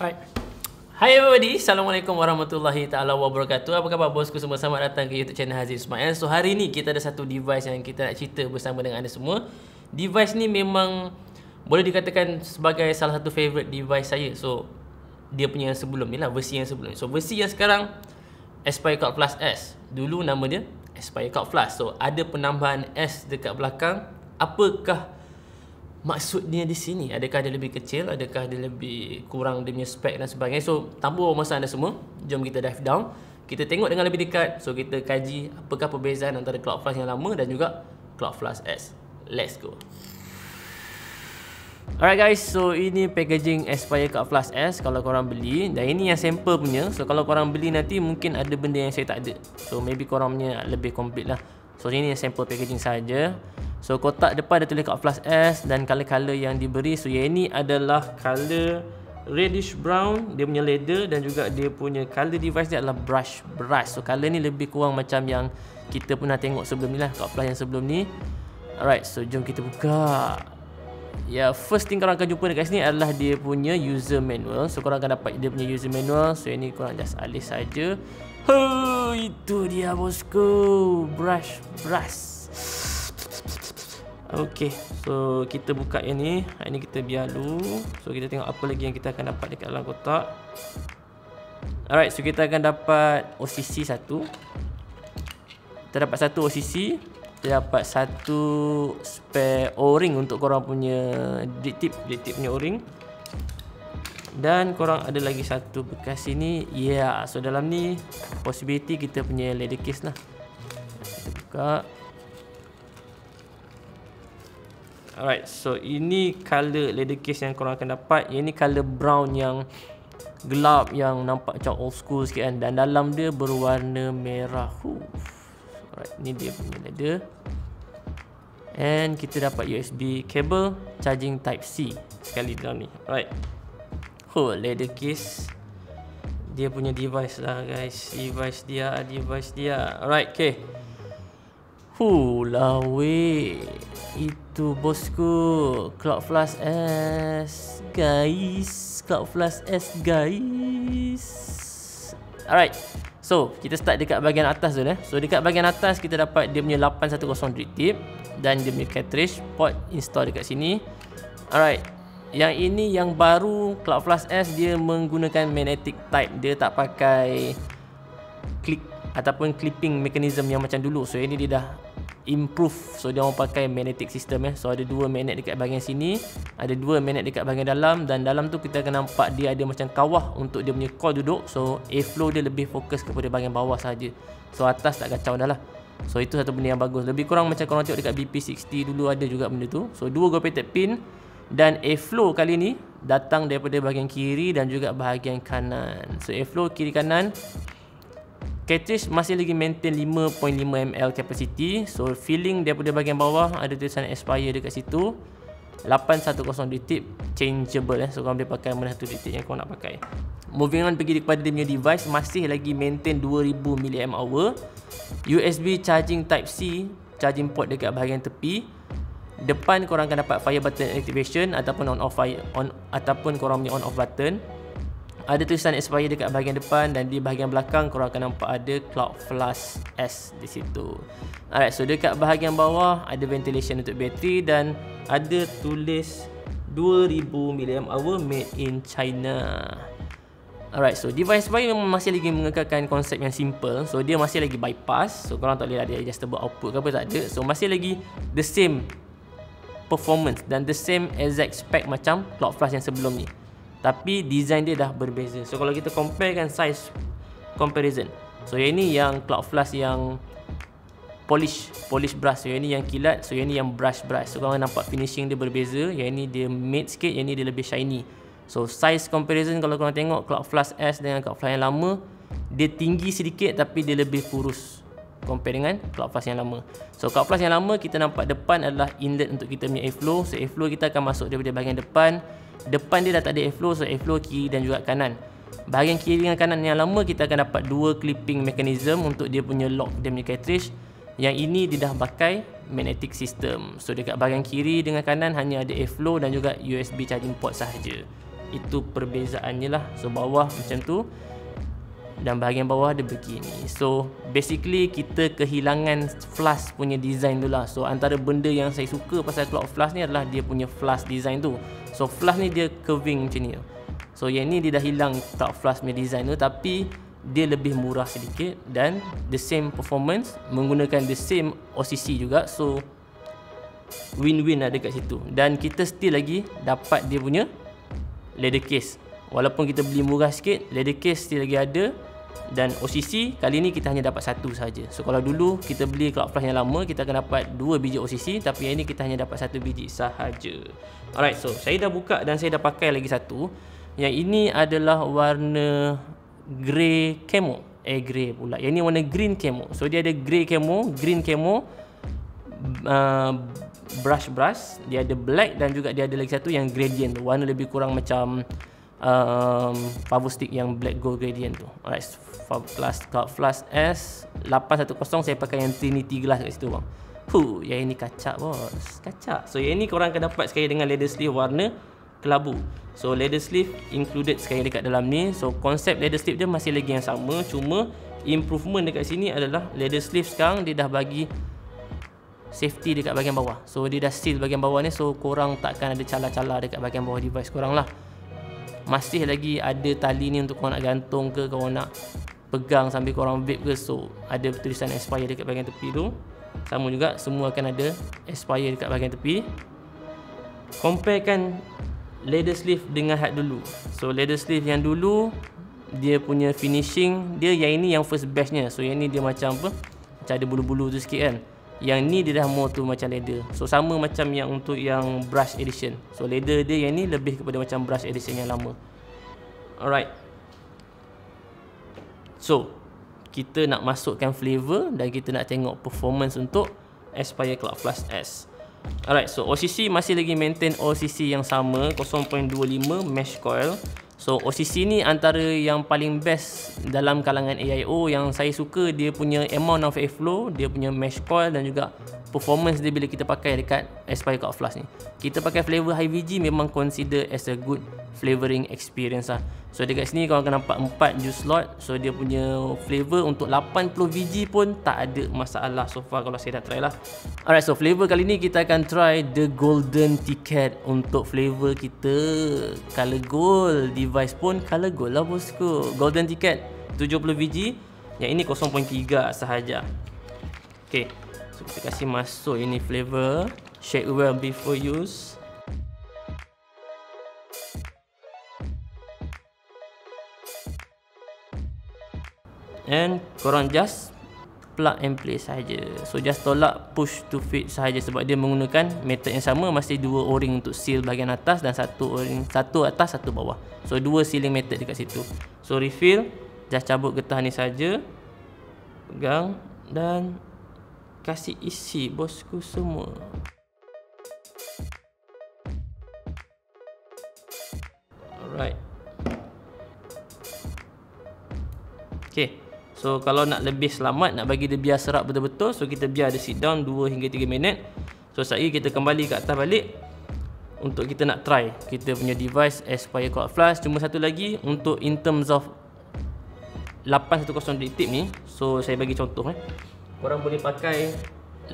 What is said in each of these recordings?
Alright. Hai everybody, Assalamualaikum warahmatullahi ta'ala wabarakatuh. Apa khabar bosku semua? Selamat datang ke YouTube channel Haziq Ismail. So hari ni kita ada satu device yang kita nak cerita bersama dengan anda semua. Device ni memang boleh dikatakan sebagai salah satu favorite device saya. So dia punya yang sebelum ni lah, versi yang sebelum ni. So versi yang sekarang Aspire Cloud Plus S. Dulu nama dia Aspire Cloud Plus. So ada penambahan S dekat belakang. Apakah maksudnya di sini? Adakah dia lebih kecil? Adakah dia lebih kurang dia punya spek dan sebagainya? So, tanpa masa anda semua, jom kita dive down. Kita tengok dengan lebih dekat. So, kita kaji apakah perbezaan antara Cloud Plus yang lama dan juga Cloud Plus S. Let's go. Alright guys, so ini packaging Aspire Cloud Plus S kalau korang beli. Dan ini yang sample punya. So, kalau korang beli nanti mungkin ada benda yang saya tak ada. So, maybe korang punya lebih complete lah. So, ini yang sample packaging saja. So kotak depan ada tulis Cloud Plus S dan color-color yang diberi. So yang ini adalah color reddish brown, dia punya leather, dan juga dia punya color device dia adalah brush. So color ni lebih kurang macam yang kita pernah tengok sebelum ni lah, Cloud Plus yang sebelum ni. Alright, so jom kita buka. Ya, first thing korang akan jumpa dekat sini adalah dia punya user manual. So korang akan dapat dia punya user manual. So ini korang just alih saja. Itu dia bosku, brush. Okey, so kita buka yang ni. Ini kita biar dulu. So kita tengok apa lagi yang kita akan dapat dekat dalam kotak. Alright, so kita akan dapat OCC satu. Kita dapat satu OCC. Kita dapat satu spare O-ring untuk korang punya drip tip punya O-ring. Dan korang ada lagi satu bekas sini. Yeah, so dalam ni possibility kita punya leather case lah. Kita buka. Alright, so ini color leather case yang korang akan dapat. Ini color brown yang gelap, yang nampak macam old school sikit kan. Dan dalam dia berwarna merah. Alright, ni dia punya leather. And kita dapat USB cable, charging type C sekali dalam ni. Alright. Leather case. Dia punya device lah guys. Device dia. Alright, okay. Lawe. Itu bosku, Cloud Plus S guys. Cloud Plus S guys. Alright, so kita start dekat bahagian atas dulu. So dekat bahagian atas kita dapat dia punya 810 drip tip dan dia punya cartridge port install dekat sini. Alright, yang ini yang baru Cloud Plus S, dia menggunakan magnetic type. Dia tak pakai click ataupun clipping mechanism yang macam dulu. So ini dia dah improve. So dia orang pakai magnetic system . So ada dua magnet dekat bahagian sini, ada dua magnet dekat bahagian dalam, dan dalam tu kita akan nampak dia ada macam kawah untuk dia punya core duduk. So airflow dia lebih fokus kepada bahagian bawah saja. So atas tak kacau dah lah. So itu satu benda yang bagus. Lebih kurang macam korang tengok dekat BP60 dulu ada juga benda tu. So dua gold-plated pin, dan airflow kali ni datang daripada bahagian kiri dan juga bahagian kanan. So airflow kiri kanan. Cartridge masih lagi maintain 5.5 ml capacity. So filling daripada bahagian bawah ada tulisan Aspire dekat situ. 810 drip tip changeable . So korang boleh pakai mana satu drip tip yang korang nak pakai. Moving on pergi kepada dia punya device, masih lagi maintain 2000 mAh. USB charging type C, charging port dekat bahagian tepi. Depan korang akan dapat fire button activation ataupun on off fire, ataupun korang punya on off button. Ada tulisan Aspire dekat bahagian depan, dan di bahagian belakang korang akan nampak ada Cloud Plus S di situ. Alright, so dekat bahagian bawah ada ventilation untuk bateri dan ada tulis 2000 mAh made in China. Alright, so device Aspire memang masih lagi mengekalkan konsep yang simple. So dia masih lagi bypass. So korang tak boleh ada adjustable output ke apa, tak ada. So masih lagi the same performance dan the same exact spec macam Cloud Plus yang sebelum ni. Tapi design dia dah berbeza. So kalau kita comparekan size comparison, so yang ni yang Cloud Plus yang polish brush. So yang ni yang kilat. So yang ni yang brush. So korang nampak finishing dia berbeza. Yang ni dia matte sikit, yang ni dia lebih shiny. So size comparison kalau korang tengok Cloud Plus S dengan Cloud Plus yang lama, dia tinggi sedikit tapi dia lebih kurus compare dengan Cloud Plus yang lama. So Cloud Plus yang lama kita nampak depan adalah inlet untuk kita punya airflow. So airflow kita akan masuk daripada bahagian depan. Depan dia dah tak ada airflow, so airflow kiri dan juga kanan. Bahagian kiri dan kanan yang lama kita akan dapat dua clipping mechanism untuk dia punya lock dia punya cartridge. Yang ini dia dah pakai magnetic system. So dekat bahagian kiri dengan kanan hanya ada airflow dan juga USB charging port sahaja. Itu perbezaannya lah. So bawah macam tu dan bahagian bawah dia begini. So basically kita kehilangan flash punya design tu lah. So antara benda yang saya suka pasal Cloud Flash ni adalah dia punya flash design tu. So flash ni dia curving macam ni. So yang ni dia dah hilang Cloud Flash punya design tu, tapi dia lebih murah sedikit dan the same performance, menggunakan the same OCC juga. So win-win lah dekat situ. Dan kita still lagi dapat dia punya leather case. Walaupun kita beli murah sikit, leather case still lagi ada. Dan OCC kali ni kita hanya dapat satu saja. So kalau dulu kita beli Cloud Flash yang lama, kita akan dapat 2 biji OCC, tapi yang ni kita hanya dapat 1 biji sahaja. Alright, so saya dah buka dan saya dah pakai lagi satu. Yang ini adalah warna grey camo. Grey pula. Yang ni warna green camo. So dia ada grey camo, green camo, brush, dia ada black dan juga dia ada lagi satu yang gradient tu. Warna lebih kurang macam Power Stick yang black gold gradient tu. Alright, Cloud Flash S 810 saya pakai yang Trinity glass kat situ bang. Yang ini kacak bos, kacak. So yang ini korang akan dapat sekali dengan leather sleeve warna kelabu. So leather sleeve included sekali dekat dalam ni. So konsep leather sleeve dia masih lagi yang sama, cuma improvement dekat sini adalah leather sleeve sekarang dia dah bagi safety dekat bahagian bawah. So dia dah seal bahagian bawah ni, so korang takkan ada cala-cala dekat bahagian bawah device korang lah. Masih lagi ada tali ni untuk korang nak gantung ke, korang nak pegang sambil korang vape ke. So ada tulisan expire dekat bahagian tepi tu. Sama juga, semua akan ada expire dekat bahagian tepi. Comparekan leather sleeve dengan hard dulu. So leather sleeve yang dulu dia punya finishing dia, yang ini yang first batchnya. So yang ni dia macam apa, macam ada bulu-bulu tu sikit kan. Yang ni dia dah more tu macam leather. So sama macam yang untuk yang brush edition. So leather dia yang ni lebih kepada macam brush edition yang lama. Alright, so kita nak masukkan flavor dan kita nak tengok performance untuk Aspire Cloud Flash S. Alright, so OCC masih lagi maintain OCC yang sama, 0.25 mesh coil. So OCC ni antara yang paling best dalam kalangan AIO. Yang saya suka dia punya amount of airflow, dia punya mesh coil dan juga performance dia bila kita pakai dekat Aspire Cloud Flash ni. Kita pakai flavor high VG memang consider as a good flavoring experience lah. So dekat sini korang akan nampak 4 juice slot. So dia punya flavor untuk 80 VG pun tak ada masalah so far kalau saya dah try lah. Alright, so flavor kali ni kita akan try the golden ticket. Untuk flavor kita color gold, device pun color gold lah bosku. Golden ticket 70 VG, yang ini 0.3 sahaja. Okay, so kita kasih masuk ini flavor. Shake well before use. And korang just plug and play saja. So just tolak push to fit sahaja, sebab dia menggunakan method yang sama. Masih 2 o-ring untuk seal bahagian atas dan 1 o-ring, 1 atas 1 bawah. So 2 sealing method dekat situ. So refill, just cabut getah ni saja, pegang dan kasih isi bosku semua. Alright, okay. So kalau nak lebih selamat, nak bagi dia biar serap betul-betul, so kita biar dia sit down 2 hingga 3 minit. So sekejap lagi kita kembali ke atas balik untuk kita nak try kita punya device Aspire Cloud Flash. Cuma satu lagi untuk in terms of 810 drip tip ni. So saya bagi contoh korang boleh pakai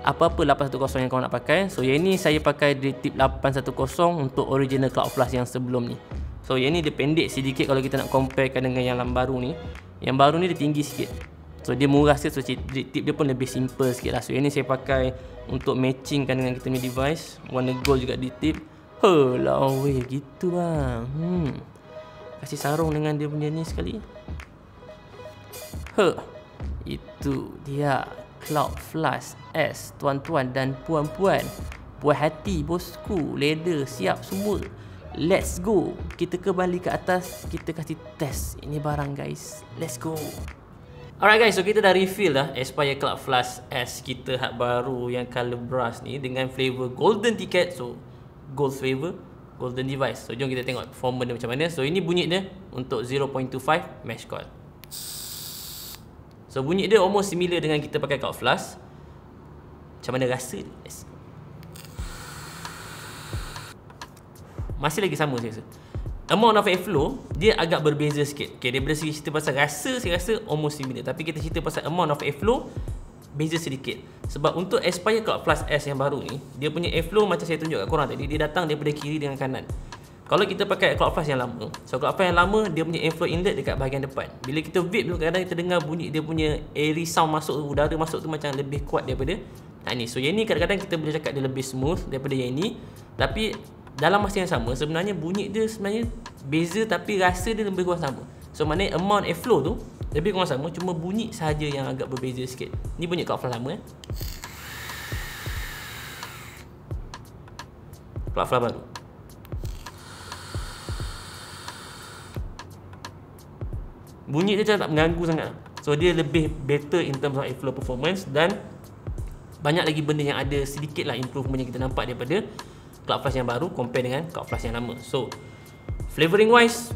apa-apa 810 yang korang nak pakai. So yang ni saya pakai drip tip 810 untuk original Cloud Flash yang sebelum ni. So yang ni dia pendek sedikit kalau kita nak comparekan dengan yang baru ni. Yang baru ni dia tinggi sikit. So dia murah sikit, so drip tip dia pun lebih simple sikit lah. So yang ni saya pakai untuk matchingkan dengan kita punya device. Warna gold juga drip tip. Lah weh gitu bang. Kasih sarung dengan dia punya ni sekali. Itu dia Cloud Flash S, tuan-tuan dan puan-puan. Puas hati bosku, leather siap semua. Let's go. Kita kembali ke atas, kita kasih test ini barang guys. Let's go. Alright guys, so kita dah refill dah Aspire Cloud Flash S kita hak baru yang color brass ni dengan flavor golden ticket. So gold flavor, golden device. So jom kita tengok performance dia macam mana. So ini bunyi dia untuk 0.25 mesh coil. So bunyi dia almost similar dengan kita pakai Cloud Flash. Macam mana rasa dia? Masih lagi sama saya rasa. amount of airflow dia agak berbeza sikit. Okay, daripada segi cerita pasal rasa, saya rasa almost similar. Tapi kita cerita pasal amount of airflow, beza sedikit. Sebab untuk Aspire Cloud Plus S yang baru ni, dia punya airflow macam saya tunjuk kat korang tadi, dia datang daripada kiri dengan kanan. Kalau kita pakai Cloud Plus yang lama, so Cloud Plus yang lama dia punya airflow inlet dekat bahagian depan. Bila kita vape tu kadang-kadang kita dengar bunyi dia punya airy sound masuk tu, udara masuk tu macam lebih kuat daripada ni. So yang ni kadang-kadang kita boleh cakap dia lebih smooth daripada yang ni. Tapi dalam masa yang sama sebenarnya bunyi dia sebenarnya beza, tapi rasa dia lebih kurang sama. So maknanya amount airflow tu lebih kurang sama, cuma bunyi sahaja yang agak berbeza sikit. Ni bunyi Cloud Plus lama Cloud Plus baru. Bunyi dia macam tak mengganggu sangat. So dia lebih better in terms of airflow performance, dan banyak lagi benda yang ada sedikit lah improvement yang kita nampak daripada Cloud Plus yang baru compare dengan Cloud Plus yang lama. So flavoring wise,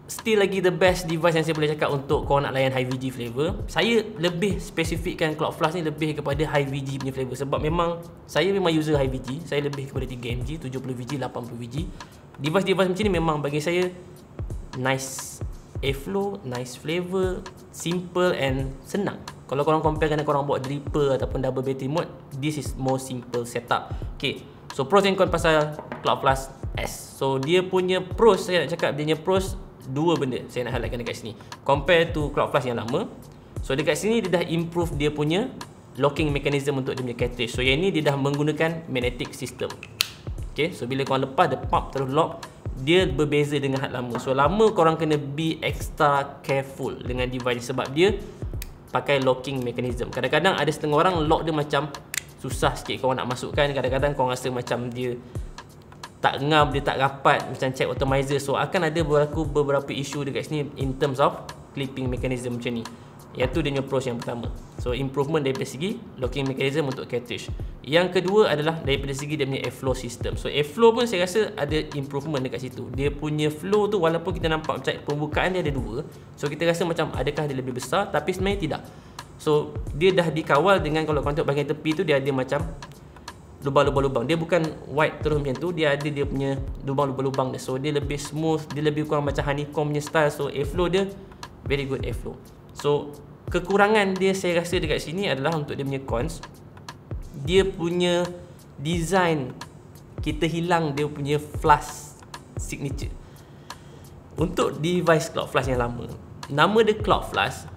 still lagi the best device yang saya boleh cakap untuk korang nak layan high VG flavor. Saya lebih spesifikkan Cloud Plus ni lebih kepada high VG punya flavor, sebab memang saya memang user high VG. Saya lebih kepada 3mg, 70VG, 80VG. Device-device macam ni memang bagi saya nice airflow, nice flavor, simple and senang. Kalau korang compare dengan korang buat dripper ataupun double battery mode, this is more simple setup. Okay, so pros and cons pasal Cloud Plus S. So dia punya pros, saya nak cakap dia punya pros dua benda saya nak highlightkan dekat sini compare to Cloud Plus yang lama. So dekat sini dia dah improve dia punya locking mechanism untuk dia punya cartridge. So yang ni dia dah menggunakan magnetic system. Okay, so bila korang lepas dia pump terus lock, dia berbeza dengan hal lama. So lama korang kena be extra careful dengan device sebab dia pakai locking mechanism. Kadang-kadang ada setengah orang lock dia macam susah sikit korang nak masukkan. Kadang-kadang korang rasa macam dia tak ngam, dia tak rapat, macam check atomizer. So akan ada berlaku beberapa isu dekat sini in terms of clipping mechanism macam ni. Yang tu dia punya pros yang pertama. So improvement daripada segi locking mechanism untuk cartridge. Yang kedua adalah daripada segi dia punya airflow system. So airflow pun saya rasa ada improvement dekat situ. Dia punya flow tu walaupun kita nampak macam pembukaan dia ada dua, so kita rasa macam adakah dia lebih besar, tapi sebenarnya tidak. So dia dah dikawal dengan, kalau korang tengok bahagian tepi tu dia ada macam lubang-lubang. Dia bukan white terus macam tu, dia ada dia punya lubang-lubang dia. So dia lebih smooth, dia lebih kurang macam honeycomb punya style. So airflow dia very good airflow. So kekurangan dia saya rasa dekat sini adalah untuk dia punya cons. Dia punya design, kita hilang dia punya flash signature. Untuk device Cloud Plus yang lama, nama dia Cloud Plus,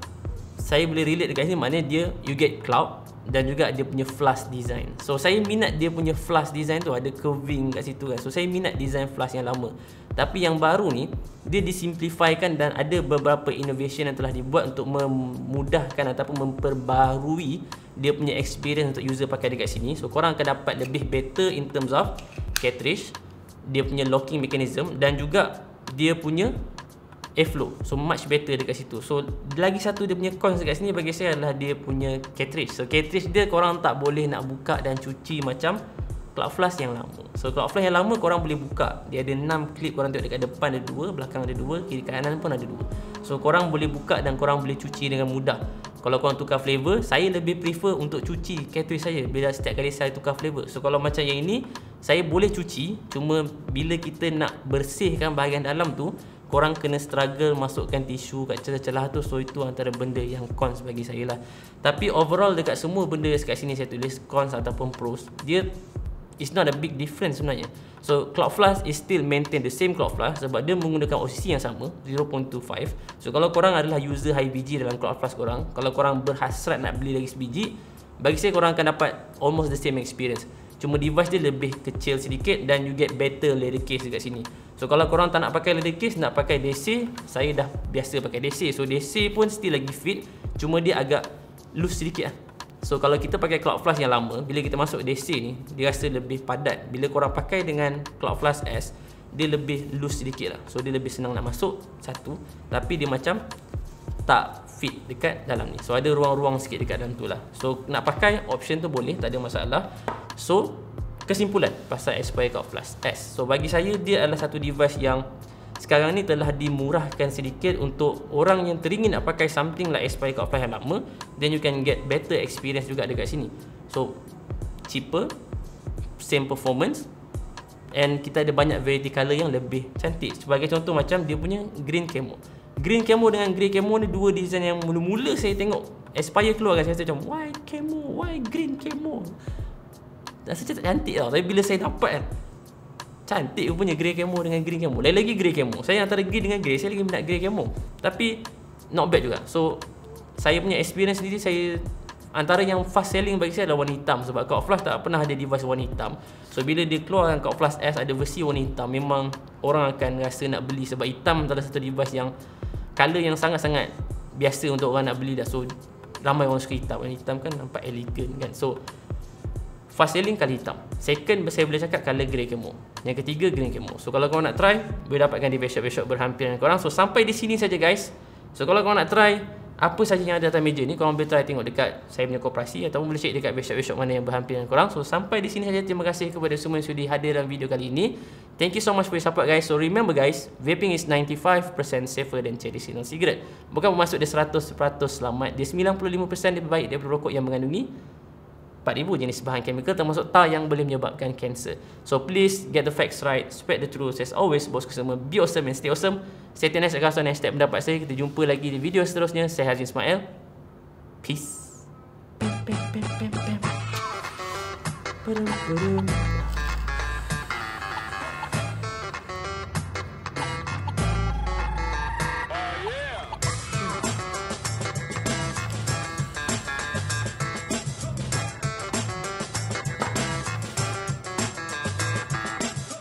saya boleh relate dekat sini, maknanya dia you get cloud dan juga dia punya flash design. So saya minat dia punya flash design tu, ada curving kat situ kan. So saya minat design flash yang lama. Tapi yang baru ni dia disimplifikan dan ada beberapa innovation yang telah dibuat untuk memudahkan ataupun memperbaharui dia punya experience untuk user pakai dekat sini. So korang akan dapat lebih better in terms of cartridge, dia punya locking mechanism dan juga dia punya airflow. So much better dekat situ. So lagi satu dia punya cons dekat sini bagi saya adalah dia punya cartridge. So cartridge dia korang tak boleh nak buka dan cuci macam Cloud Plus yang lama. So Cloud Plus yang lama korang boleh buka. Dia ada 6 klip, korang tengok dekat depan ada 2, belakang ada 2, kiri kanan pun ada 2. So korang boleh buka dan korang boleh cuci dengan mudah. Kalau korang tukar flavor, saya lebih prefer untuk cuci cartridge saya bila setiap kali saya tukar flavor. So kalau macam yang ini, saya boleh cuci, cuma bila kita nak bersihkan bahagian dalam tu, korang kena struggle masukkan tisu kat celah-celah tu. So itu antara benda yang cons bagi saya lah. Tapi overall dekat semua benda kat sini saya tulis cons ataupun pros, dia it's not a big difference sebenarnya. So Cloud Plus is still maintain the same Cloud Plus sebab dia menggunakan OCC yang sama 0.25. So kalau korang adalah user high BG dalam Cloud Plus korang, kalau korang berhasrat nak beli lagi sebiji, bagi saya korang akan dapat almost the same experience. Cuma device dia lebih kecil sedikit dan you get better leather case dekat sini. So kalau korang tak nak pakai leather case, nak pakai DC, saya dah biasa pakai DC. So DC pun still lagi fit, cuma dia agak loose sedikit lah. So kalau kita pakai Cloud Plus yang lama, bila kita masuk DC ni, dia rasa lebih padat. Bila korang pakai dengan Cloud Plus S, dia lebih loose sedikit lah. So dia lebih senang nak masuk, satu. Tapi dia macam tak fit dekat dalam ni. So ada ruang-ruang sikit dekat dalam tu lah. So nak pakai option tu boleh, tak ada masalah. So kesimpulan pasal Aspire Cloud Plus S. So bagi saya dia adalah satu device yang sekarang ni telah dimurahkan sedikit untuk orang yang teringin nak pakai something like Aspire Cloud Plus yang lama, then you can get better experience juga dekat sini. So cheaper, same performance, And kita ada banyak variety colour yang lebih cantik. Sebagai contoh macam dia punya green camo. Green camo dengan grey camo ni dua design yang mula-mula saya tengok Aspire keluar kan, saya rasa macam why camo, why green camo. Rasa macam tak cantik tau. Tapi bila saya dapat kan, cantik punya grey camo dengan green camo. Lain lagi grey camo. Saya antara green dengan grey, saya lagi minat grey camo. Tapi not bad juga. So saya punya experience sendiri, saya antara yang fast selling bagi saya adalah warna hitam. Sebab Cloud Flash tak pernah ada device warna hitam. So bila dia keluarkan Cloud Flash S ada versi warna hitam, memang orang akan rasa nak beli. Sebab hitam adalah satu device yang color yang sangat-sangat biasa untuk orang nak beli dah. So ramai orang suka hitam. Warna hitam kan nampak elegan kan. So fast selling color hitam. Second saya boleh cakap color grey camo. Yang ketiga green camo. So kalau korang nak try, boleh dapatkan di best shop berhampiran korang. So sampai di sini saja guys. So kalau korang nak try apa saja yang ada atas meja ni, korang boleh try tengok dekat saya punya koperasi ataupun boleh check dekat best shop mana yang berhampiran korang. So sampai di sini saja. Terima kasih kepada semua yang sudi hadir dalam video kali ini. Thank you so much for your support guys. So remember guys, vaping is 95% safer than traditional cigarette. Bukan bermaksud dia 100% selamat. Dia 95% lebih baik daripada rokok yang mengandungi 4,000 jenis bahan chemical termasuk tar yang boleh menyebabkan kanser. So please get the facts right, spread the truth. As always, bosku semua, be awesome and stay awesome. Stay tuned next episode dan hashtag pendapat saya. Kita jumpa lagi di video seterusnya. Saya Hazim Ismail. Peace.